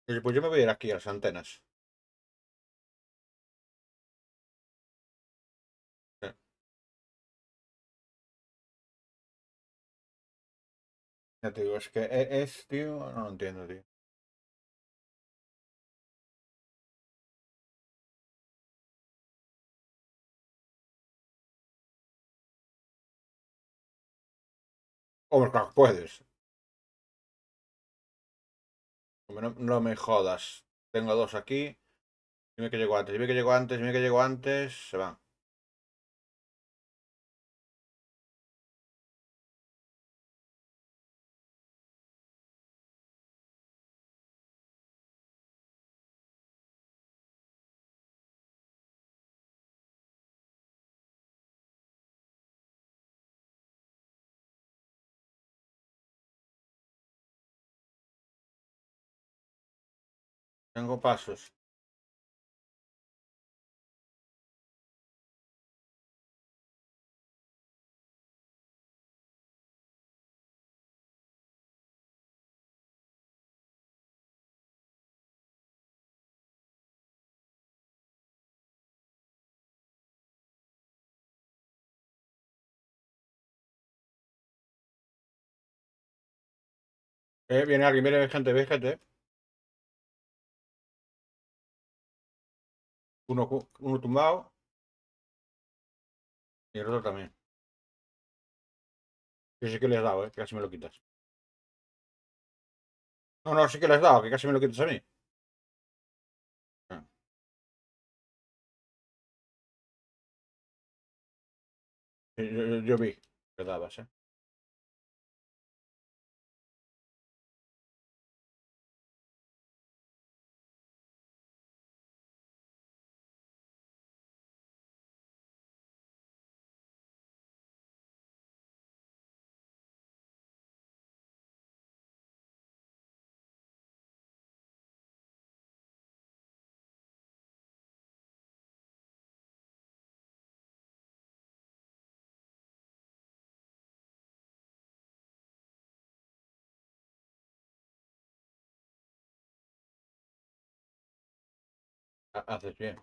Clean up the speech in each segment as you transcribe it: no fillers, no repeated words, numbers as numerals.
Pues yo me voy a ir aquí a las antenas. Eh, Ya te digo, es que tío, no lo entiendo, tío. Hombre, claro, puedes. Hombre, no, no me jodas. Tengo dos aquí. Dime que llego antes, dime que llego antes, dime que llego antes. Se van. Tengo pasos. Viene alguien, viene gente, ve gente. Uno tumbado y el otro también. Que sí que le has dado, que casi me lo quitas. No, no, sí que le has dado, que casi me lo quitas a mí. Ah, sí, yo vi que dabas, ¿eh? Haces bien.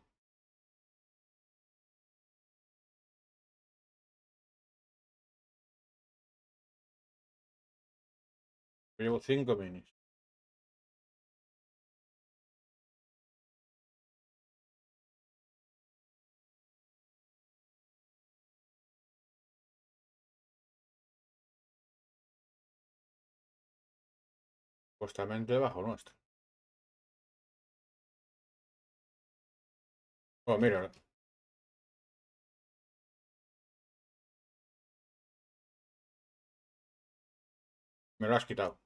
Yo llevo 5 minis. Justamente debajo nuestro. Oh, mira, me lo has quitado.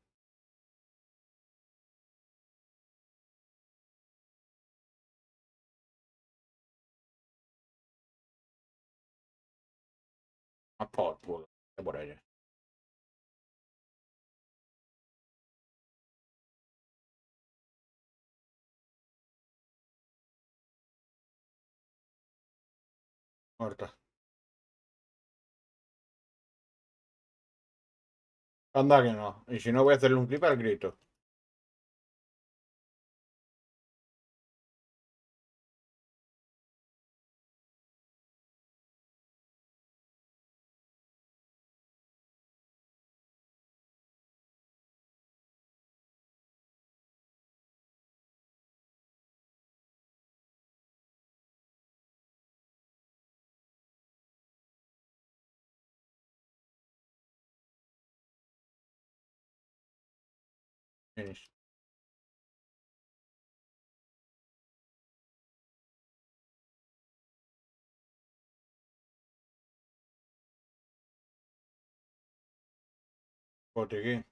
A por culo. Por ella. Muerta. Anda que no. Y si no, voy a hacerle un clip al grito. Minis. Botiquín.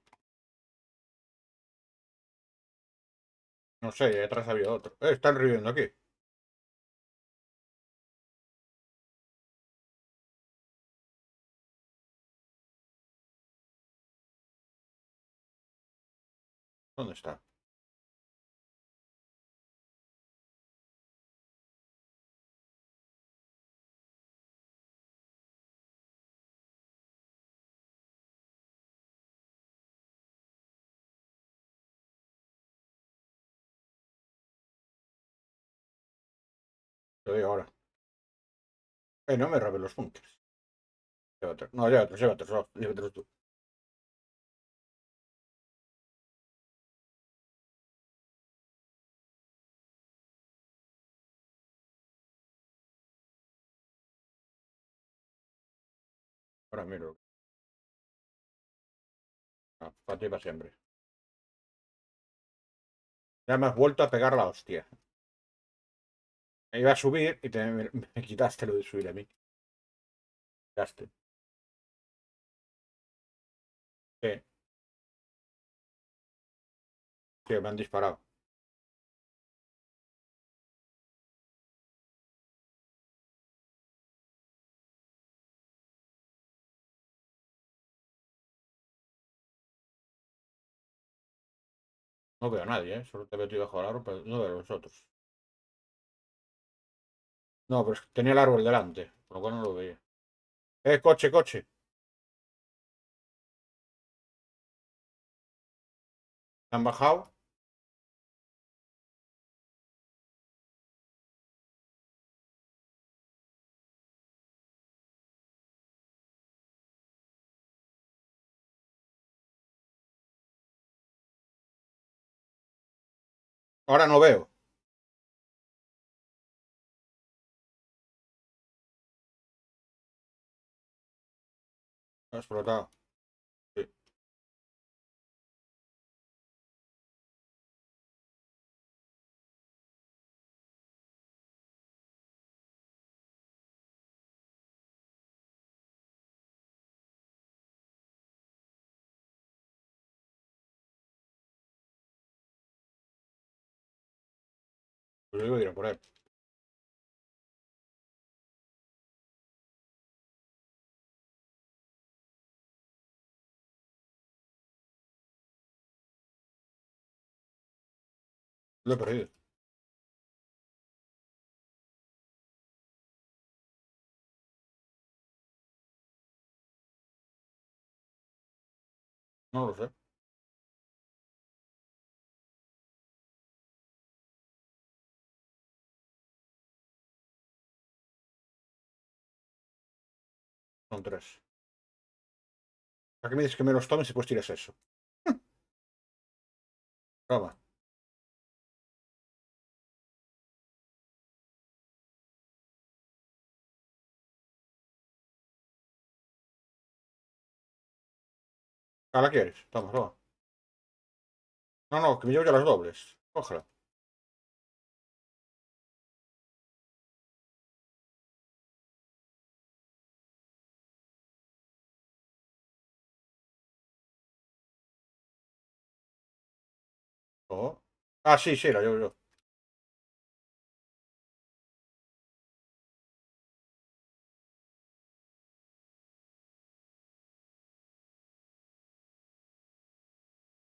No sé, detrás había otro. Están riendo aquí. ¿Dónde está? Te doy ahora. No me robes los bunkers. Llévatelos. No, llévatelos, llévatelos, llévatelos tú. Ahora miro. Ah, para ti para siempre. Ya me has vuelto a pegar la hostia. Me iba a subir y me quitaste lo de subir a mí. Quitaste. Sí, sí, me han disparado. No veo a nadie, ¿eh? Solo te veo tú bajo el árbol, pero no veo a los otros. No, pero es que tenía el árbol delante, por lo cual no lo veía. Coche, coche. ¿Han bajado? Ahora no veo. Ha explotado. Sí. Pues yo iba a ir a por él. Lo he perdido. No lo sé. Son tres. ¿Para qué me dices que me los tomes y pues tiras eso? Toma. ¿A la quieres? Toma, toma. No, no, que me llevo ya las dobles. Cógela. Oh. Ah, sí, sí, la llevo yo.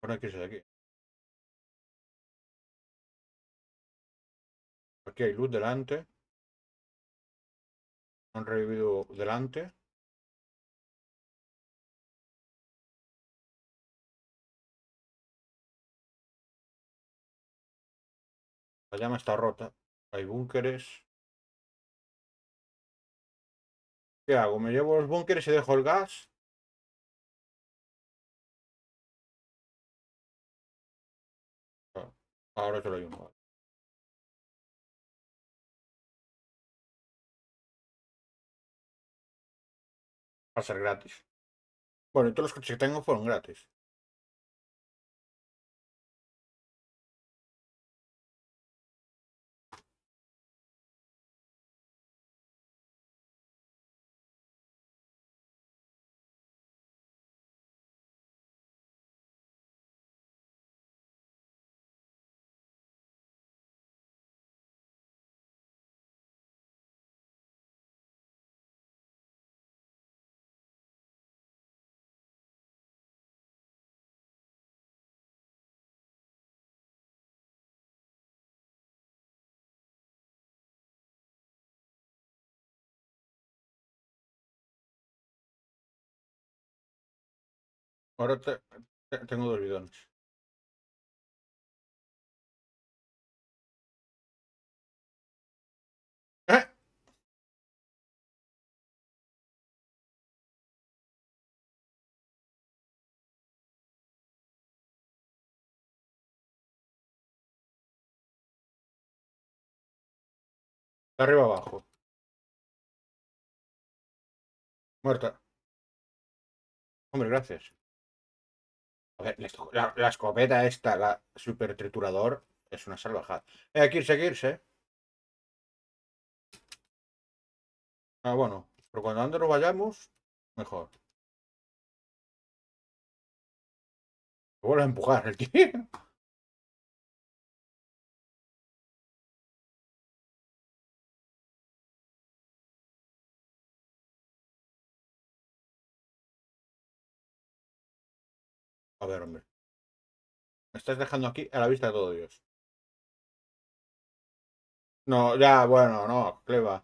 Ahora hay que irse de aquí. Aquí hay luz delante. Han revivido delante. La llama está rota. Hay búnkeres. ¿Qué hago? ¿Me llevo los búnkeres y dejo el gas? Ah, ahora te lo digo. Va a ser gratis. Bueno, y todos los coches que tengo fueron gratis. Ahora tengo dos bidones. De arriba abajo. Muerta. Hombre, gracias. A ver, la escopeta esta, la super triturador, es una salvajada. Hay que irse. Ah, bueno. Pero cuando antes nos vayamos, mejor. Me vuelve a empujar el tío. A ver, hombre. Me estás dejando aquí a la vista de todo Dios. No, ya, bueno, no, Cleva.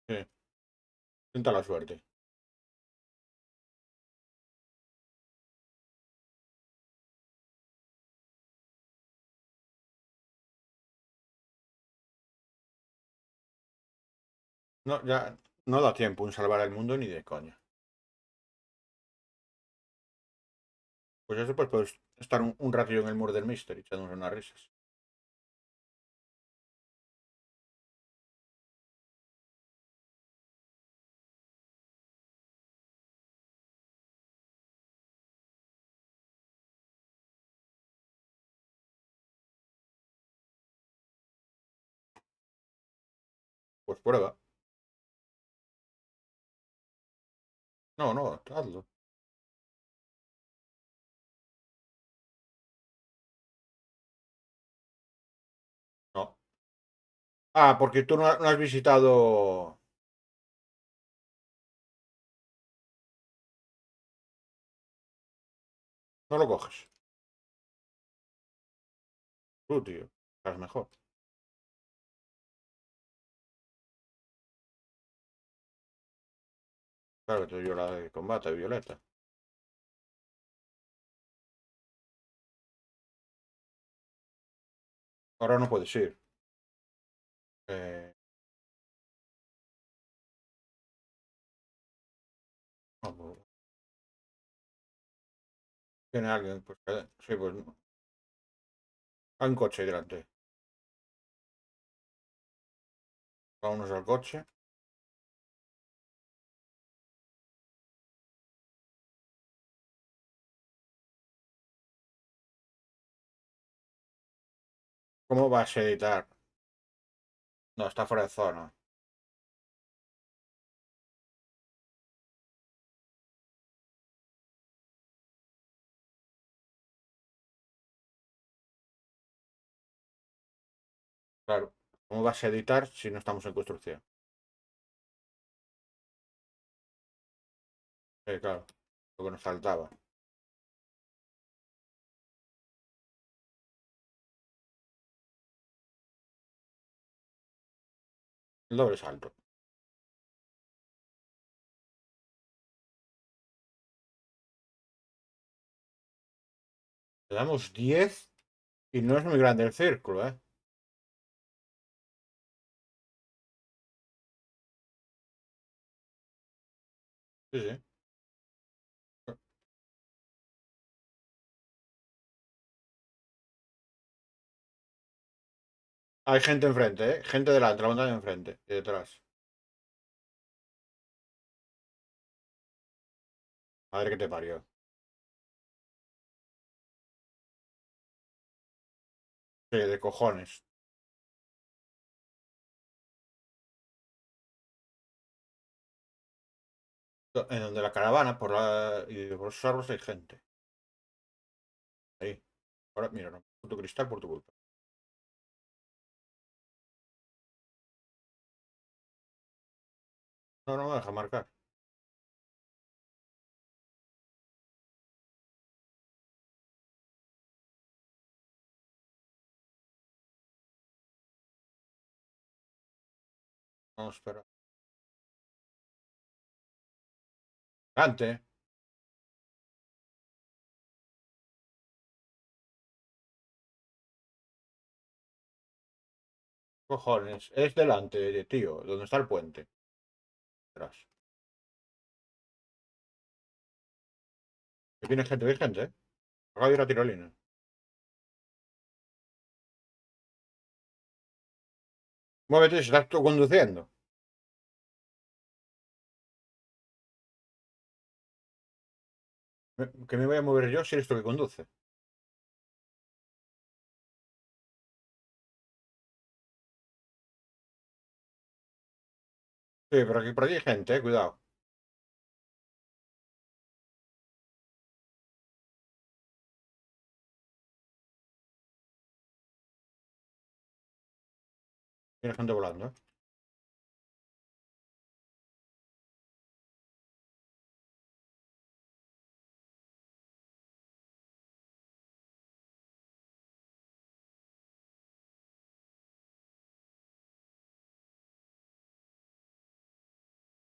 Sí, sienta la suerte. No, ya no da tiempo en salvar el mundo ni de coña. Pues eso, pues puedes estar un ratillo en el Murder Mystery echándonos unas risas. Pues prueba. No, no, hazlo. No. Ah, porque tú no has visitado. No lo coges. Tú, tío. Estás mejor. Claro que te dio la de combate, Violeta. Ahora no puedes ir. Eh, no, tiene alguien, pues sí, pues no. Hay un coche ahí delante. Vámonos al coche. ¿Cómo vas a editar? No, está fuera de zona. Claro. ¿Cómo vas a editar si no estamos en construcción? Claro. Lo que nos faltaba. El doble salto. Le damos 10 y no es muy grande el círculo, ¿eh? Sí, sí. Hay gente enfrente, ¿eh? Gente delante, la montaña enfrente y detrás. Madre que te parió. Sí, de cojones. En donde la caravana y por esos árboles hay gente. Ahí. Ahora, mira, no. Puto cristal por tu culpa. No, no me deja marcar. Vamos, espera. Delante. Cojones. Es delante, tío. Donde está el puente. Atrás. Que viene gente, ¿eh? Acá hay una tirolina. Muévete si estás tú conduciendo. Que me voy a mover yo si eres tú que conduce. Sí, pero aquí por aquí hay gente, cuidado. Tiene gente volando, ¿eh?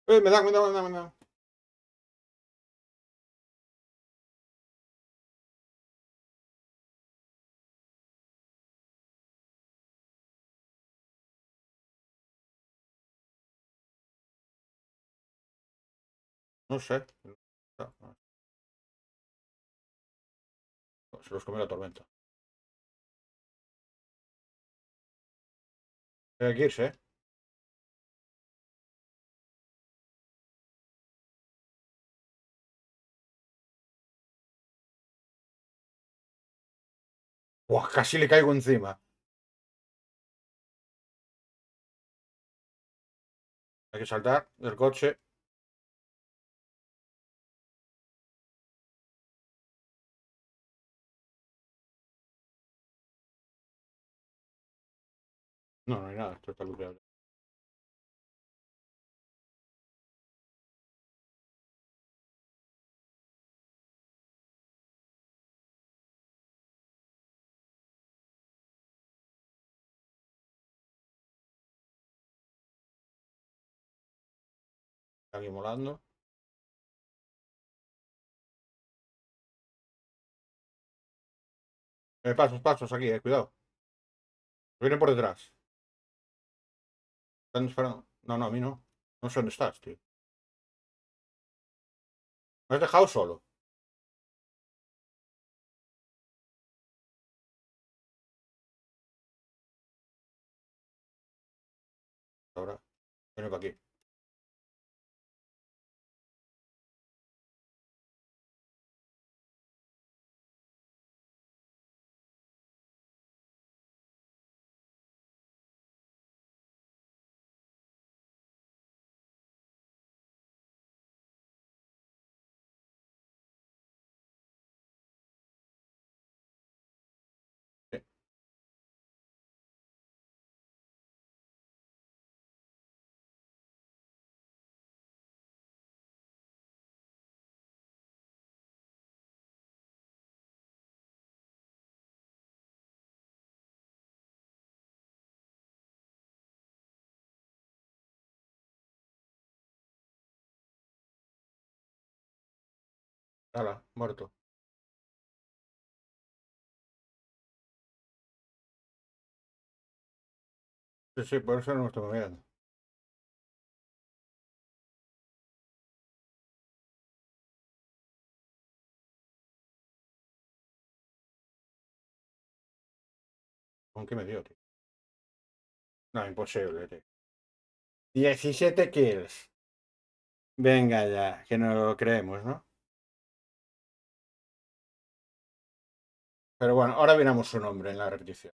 Me da. No sé. Se los comió la tormenta. Hay que irse, ¿eh? Buah, casi le caigo encima. Hay que saltar del coche. No, no hay nada. Esto está lupeable. Aquí molando. Pasos, pasos aquí, cuidado. Vienen por detrás. Están disparando. No, no, a mí no. No sé dónde estás, tío. Me has dejado solo. Ahora, viene para aquí. Sí, hala, muerto. Sí, sí, por eso no me estoy moviendo. ¿Con qué me dio, tío? No, imposible, tío. 17 kills. Venga ya, que no lo creemos, ¿no? Pero bueno, ahora veremos su nombre en la repetición.